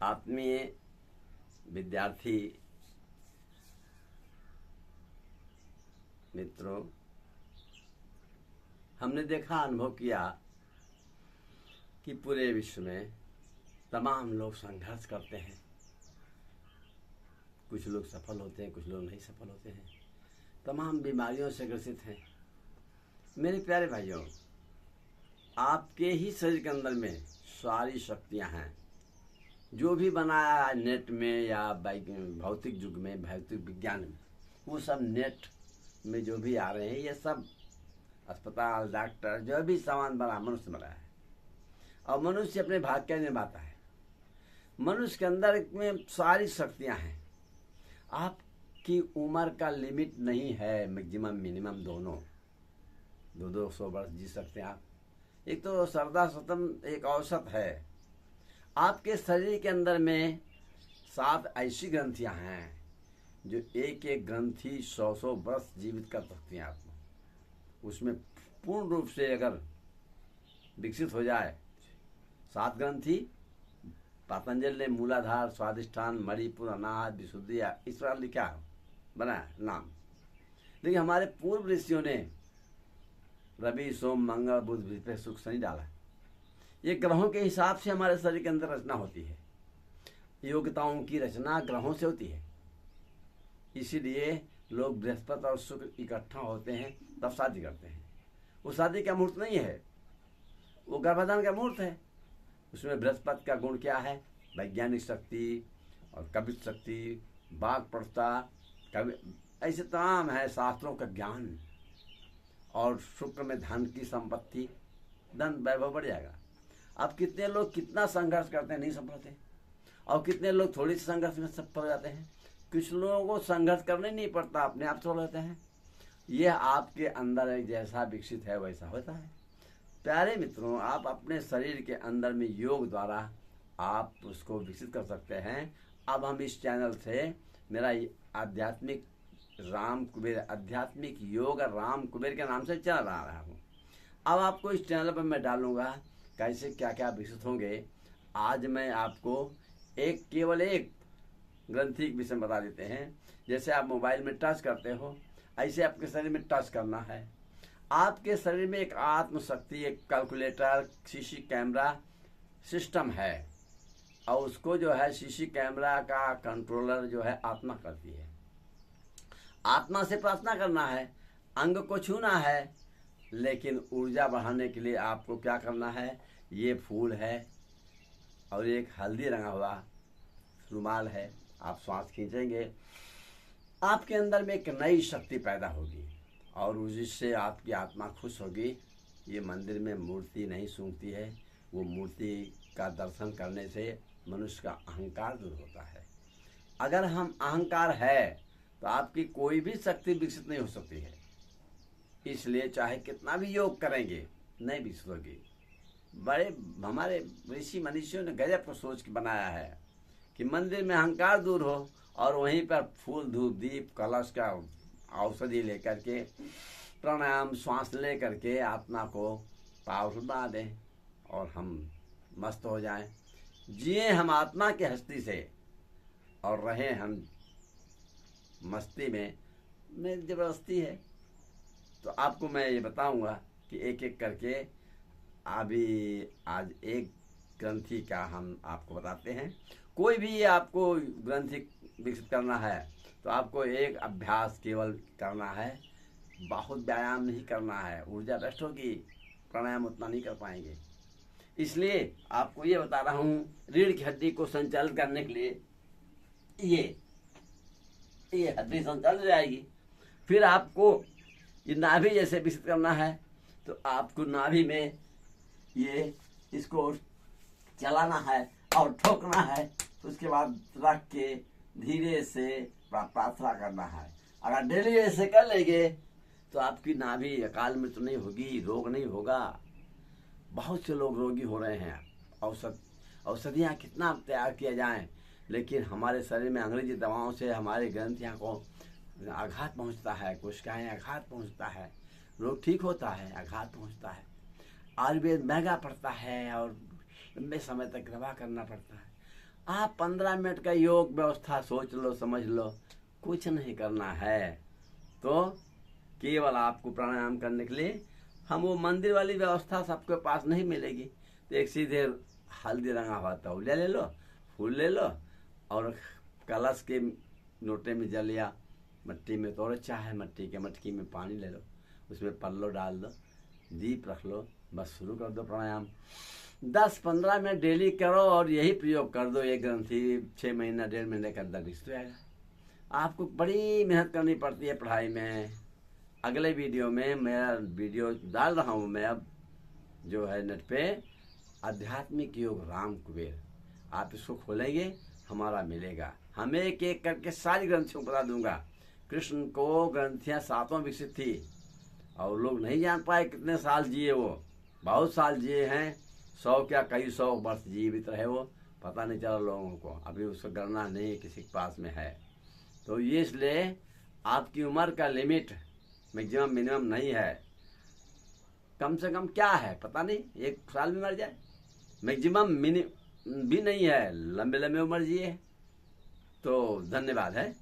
आत्मीय विद्यार्थी मित्रों, हमने देखा, अनुभव किया कि पूरे विश्व में तमाम लोग संघर्ष करते हैं। कुछ लोग सफल होते हैं, कुछ लोग नहीं सफल होते हैं, तमाम बीमारियों से ग्रसित हैं। मेरे प्यारे भाइयों, आपके ही शरीर के अंदर में सारी शक्तियां हैं। जो भी बनाया है नेट में या भौतिक युग में, भौतिक विज्ञान में, वो सब नेट में जो भी आ रहे हैं, ये सब अस्पताल, डॉक्टर, जो भी सामान बना, मनुष्य बना है। और मनुष्य अपने भाग का निभाता है। मनुष्य के अंदर में सारी शक्तियां हैं। आपकी उम्र का लिमिट नहीं है, मैक्सिमम मिनिमम दोनों 200 वर्ष जी सकते हैं आप। एक तो सरदा स्वतम एक औसत है। आपके शरीर के अंदर में 7 ऐसी ग्रंथियां हैं जो एक एक ग्रंथि 100 वर्ष जीवित कर सकती हैं आपको। उसमें पूर्ण रूप से अगर विकसित हो जाए 7 ग्रंथि, पतंजलि ने मूलाधार, स्वादिष्ठान, मणिपुर, अनाहत, विशुद्धि, इस प्रकार लिखा बनाया नाम। लेकिन हमारे पूर्व ऋषियों ने रवि, सोम, मंगल, बुध, बृहस्पति, शुक्र, शनि डाला। ये ग्रहों के हिसाब से हमारे शरीर के अंदर रचना होती है। योग्यताओं की रचना ग्रहों से होती है। इसीलिए लोग बृहस्पति और शुक्र इकट्ठा होते हैं तब शादी करते हैं। वो शादी का मुहूर्त नहीं है, वो गर्भाधान का मुहूर्त है। उसमें बृहस्पति का गुण क्या है? वैज्ञानिक शक्ति और कवित्व शक्ति, वाक पटुता, ऐसे तमाम है, शास्त्रों का ज्ञान। और शुक्र में धन की संपत्ति, धन वैभव बढ़ जाएगा। अब कितने लोग कितना संघर्ष करते हैं, नहीं सफल होते, और कितने लोग थोड़ी सी संघर्ष में सफल हो जाते हैं। कुछ लोगों को संघर्ष करने नहीं पड़ता, अपने आप सफल होते हैं। यह आपके अंदर एक जैसा विकसित है वैसा होता है। प्यारे मित्रों, आप अपने शरीर के अंदर में योग द्वारा आप उसको विकसित कर सकते हैं। अब हम इस चैनल से, मेरा आध्यात्मिक राम कुबेर, आध्यात्मिक योग राम कुबेर के नाम से चल रहा हूँ। अब आपको इस चैनल पर मैं डालूंगा कैसे क्या क्या विकसित होंगे। आज मैं आपको केवल एक ग्रंथि के विषय में बता देते हैं। जैसे आप मोबाइल में टच करते हो, ऐसे आपके शरीर में टच करना है। आपके शरीर में एक आत्मशक्ति, एक कैलकुलेटर, सीसी कैमरा सिस्टम है, और उसको जो है सीसी कैमरा का कंट्रोलर जो है आत्मा करती है। आत्मा से प्रार्थना करना है, अंग को छूना है, लेकिन ऊर्जा बढ़ाने के लिए आपको क्या करना है? ये फूल है और एक हल्दी रंगा हुआ रुमाल है। आप श्वास खींचेंगे, आपके अंदर में एक नई शक्ति पैदा होगी और उससे आपकी आत्मा खुश होगी। ये मंदिर में मूर्ति नहीं सूंघती है, वो मूर्ति का दर्शन करने से मनुष्य का अहंकार दूर होता है। अगर हम अहंकार है तो आपकी कोई भी शक्ति विकसित नहीं हो सकती है। इसलिए चाहे कितना भी योग करेंगे, नहीं विकसित होगी। बड़े हमारे ऋषि मनीषियों ने गजब को सोच के बनाया है कि मंदिर में अहंकार दूर हो, और वहीं पर फूल, धूप, दीप, कलश का औषधि लेकर के, प्राणायाम, श्वास ले करके आत्मा को पावरफुल बना दें और हम मस्त हो जाएं। जिए हम आत्मा की हस्ती से और रहें हम मस्ती में जबरदस्ती है। तो आपको मैं ये बताऊंगा कि एक एक करके अभी आज एक ग्रंथि का हम आपको बताते हैं। कोई भी आपको ग्रंथि विकसित करना है तो आपको एक अभ्यास केवल करना है, बहुत व्यायाम नहीं करना है। ऊर्जा नष्ट होगी, प्राणायाम उतना नहीं कर पाएंगे। इसलिए आपको ये बता रहा हूँ, रीढ़ की हड्डी को संचालित करने के लिए ये हड्डी संचालित हो जाएगी। फिर आपको ये नाभि जैसे विकसित करना है तो आपको नाभि में ये इसको चलाना है और ठोकना है। उसके बाद रख के धीरे से प्रार्थना करना है। अगर डेली ऐसे कर लेंगे तो आपकी नाभि अकाल मृत्यु नहीं होगी, रोग नहीं होगा। बहुत से लोग रोगी हो रहे हैं। औषधियाँ कितना तैयार किया जाए, लेकिन हमारे शरीर में अंग्रेजी दवाओं से हमारे ग्रंथियों को आघात पहुंचता है, कोशिकाएं आघात पहुंचता है, रोग ठीक होता है, आघात पहुंचता है। आयुर्वेद महंगा पड़ता है और लंबे समय तक दवा करना पड़ता है। आप 15 मिनट का योग व्यवस्था सोच लो, समझ लो, कुछ नहीं करना है। तो केवल आपको प्राणायाम करने के लिए हम वो मंदिर वाली व्यवस्था सबके पास नहीं मिलेगी। तो एक सीधे हल्दी रंगा हुआ तौलिया ले लो, फूल ले लो, और कलश के लोटे में जल या मिट्टी में तो अच्छा है, मिट्टी के मटकी में पानी ले लो, उसमें पल्लो डाल दो, दीप रख लो, बस शुरू कर दो प्राणायाम। 10-15 मिनट डेली करो और यही प्रयोग कर दो। एक ग्रंथि 6 महीना 1.5 महीने के अंदर रिश्ते आएगा। आपको बड़ी मेहनत करनी पड़ती है पढ़ाई में। अगले वीडियो में मेरा वीडियो डाल रहा हूँ मैं अब जो है नेट पे, आध्यात्मिक योग राम कुबेर। आप इसको खोलेंगे, हमारा मिलेगा। हमें एक एक करके सारी ग्रंथियों को बता दूंगा। कृष्ण को ग्रंथियां 7 विकसित थी और लोग नहीं जान पाए कितने साल जिए। वो बहुत साल जिए हैं, 100 क्या कई 100 वर्ष जीवित रहे वो, पता नहीं चला लोगों को। अभी उसका गणना नहीं किसी के पास में है। तो ये इसलिए आपकी उम्र का लिमिट मैक्सिमम मिनिमम नहीं है। कम से कम क्या है पता नहीं, 1 साल में मर जाए, मैक्सिमम मिनिमम भी नहीं है, लंबे लंबे उम्र जिए। तो धन्यवाद है।